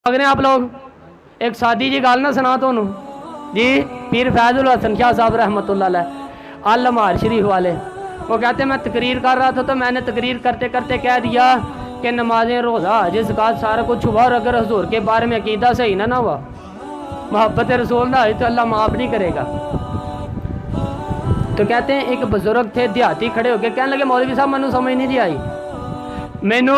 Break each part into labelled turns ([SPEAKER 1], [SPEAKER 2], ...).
[SPEAKER 1] अगर आप लोग एक सादी जी गाल ना सुना तो जी पीर फैजुल हसन शाह साहब रहमतुल्लाह अलैह अल लम्हार शरीफ वाले, वो कहते हैं मैं तकरीर कर रहा था तो मैंने तकरीर करते करते कह दिया कि नमाजें रोज़ा जिस का सारा कुछ हुआ और अगर हुजूर के बारे में अकीदा सही ना हुआ मोहब्बत रसूल ना तो अल्लाह माफ़ नहीं करेगा। तो कहते हैं एक बुजुर्ग थे देहाती खड़े होकर कहने लगे मौलवी साहब मैनू समझ नहीं आई, मैनू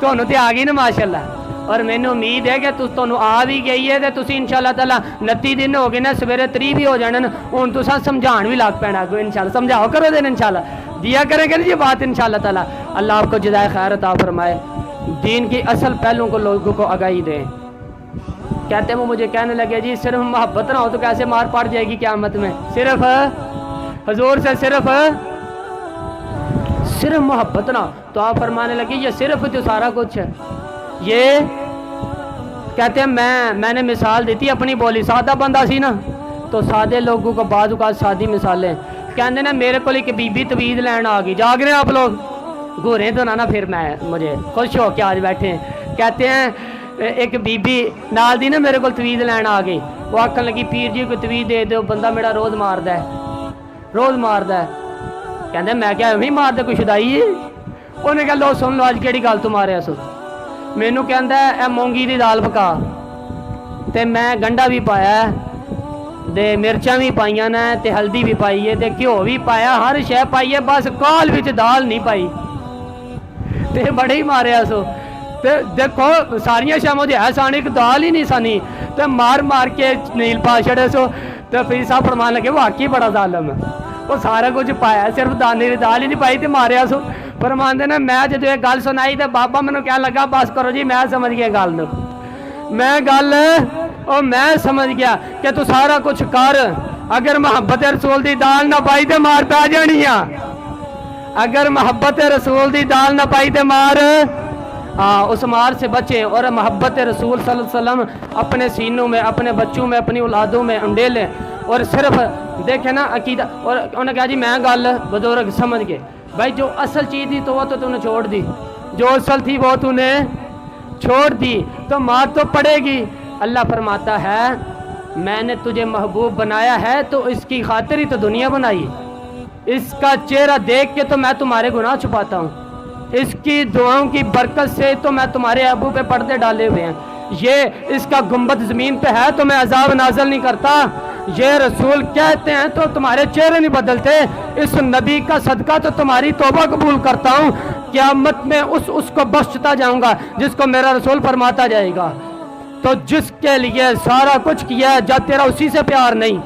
[SPEAKER 1] तुहानू तो आ गई ना माशाअल्लाह और मैनू उम्मीद है कि तुहानू आ भी गई है तो तुसीं इंशाअल्लाह ताला 29 दिन हो गए ना सवेरे 30 भी हो जाने हुण तुसां समझाण भी लग पैना कोई इंशाअल्लाह समझाओ करो दिन इंशाअल्लाह दिया करेंगे ना ये बात इंशाअल्लाह ताला। अल्लाह आपको जज़ाए खैर अता फरमाए, दीन की असल पहलुओं को लोगों को आगाही दें। कहते हैं वो मुझे कहने लगे जी सिर्फ मोहब्बत ना हो तो कैसे मार पड़ जाएगी क़यामत में, सिर्फ हुजूर से सिर्फ मोहब्बत ना। तो आप फरमाने लगे ये सिर्फ तो सारा कुछ है। ये कहते हैं मैंने मिसाल दी थी अपनी बोली, सादा बंदा सी ना तो सादे लोगों को बाजू का सादी मिसालें कहते ना मेरे को एक बीबी तवीज़ लैन आ गई, जाग रहे हैं आप लोग घूरे तो ना फिर मैं मुझे खुश हो के आज बैठे हैं। कहते हैं एक बीबी नाल दी ना मेरे को तवीज़ लैन आ गई, वो आखन लगी पीर जी को तवीज़ दे दो बंदा मेरा रोज़ मारदा है। कहते मैं क्या नहीं मारदा कोई शुदाई है। उन्हें कहा लो सुन लो अज केड़ी गल तू मारिया सो, मैनू कहता है मूंगी की दाल पका ते मैं गंढा भी पाया ते मिर्चा भी पाइया ने ते हल्दी भी पाई है ते घ्यो भी पाया हर शै पाई है बस काल विच दाल नहीं पाई ते बड़े ही मारिया सो। ते देखो सारिया शाम है सन एक दाल ही नहीं सनी ते मार मार के नील पा छड़े सो। तो फिर साहब फरमान लगे वाकई बड़ा जालम है, वो सारा कुछ पाया सिर्फ दाने की दाल ही नहीं पाई तो मारिया सो। फरमाते ने मैं जो एक गल सुनाई तो बाबा मैनू क्या लगा बस करो जी मैं समझ गया गल मैं समझ गया कि तू सारा कुछ कर, अगर मोहब्बत रसूल की दाल ना पाई तो मार पै जानी आ, अगर मोहब्बत रसूल की दाल ना पाई तो मार उस मार से बचे। और मोहब्बत रसूल सल्लल्लाहु अलैहि वसल्लम अपने सीनों में अपने बच्चों में अपनी औलादों में उंडेलें और सिर्फ देखे ना अकीदा। और उन्होंने कहा जी मैं गल बुजुर्ग समझ गए भाई जो असल चीज़ थी तो वो तो तूने छोड़ दी, जो असल थी वो तूने छोड़ दी तो मार तो पड़ेगी। अल्लाह फरमाता है मैंने तुझे महबूब बनाया है तो इसकी खातिर ही तो दुनिया बनाई, इसका चेहरा देख के तो मैं तुम्हारे गुनाह छुपाता हूँ, इसकी दुआओं की बरकत से तो मैं तुम्हारे अबू पे पर्दे डाले हुए हैं, ये इसका गुंबद ज़मीन पे है तो मैं अजाब नाज़िल नहीं करता, ये रसूल कहते हैं तो तुम्हारे चेहरे नहीं बदलते, इस नबी का सदका तो तुम्हारी तौबा कबूल करता हूँ, क़यामत में उसको बख्शता जाऊँगा जिसको मेरा रसूल फरमाता जाएगा। तो जिसके लिए सारा कुछ किया है जब तेरा उसी से प्यार नहीं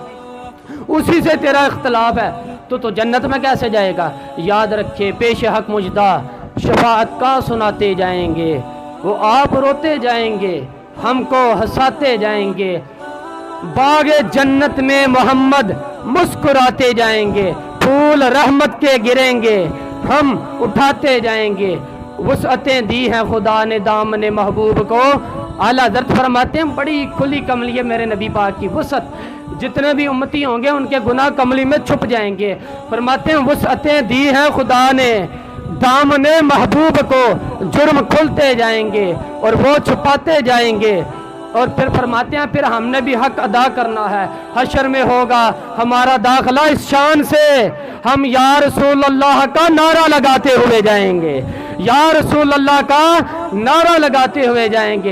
[SPEAKER 1] उसी से तेरा इख्तलाफ है तो जन्नत में कैसे जाएगा। याद रखे पेश हक मुजदा शफाअत का सुनाते जाएंगे, वो आप रोते जाएंगे हमको हंसाते जाएंगे, बागे जन्नत में मोहम्मद मुस्कुराते जाएंगे, फूल रहमत के गिरेंगे हम उठाते जाएंगे, वुसअतें दी हैं खुदा ने दामने महबूब को। आला हज़रत फरमाते हैं बड़ी खुली कमली है मेरे नबी पाक की वुसअत, जितने भी उम्मती होंगे उनके गुनाह कमली में छुप जाएंगे। फरमाते हैं वुसअतें दी हैं खुदा ने दामने महबूब को, जुर्म खुलते जाएंगे और वो छुपाते जाएंगे। और फिर फरमाते हैं फिर हमने भी हक अदा करना है, हशर में होगा हमारा दाखिला इस शान से, हम या रसूल अल्लाह का नारा लगाते हुए जाएंगे, या रसूल अल्लाह का नारा लगाते हुए जाएंगे।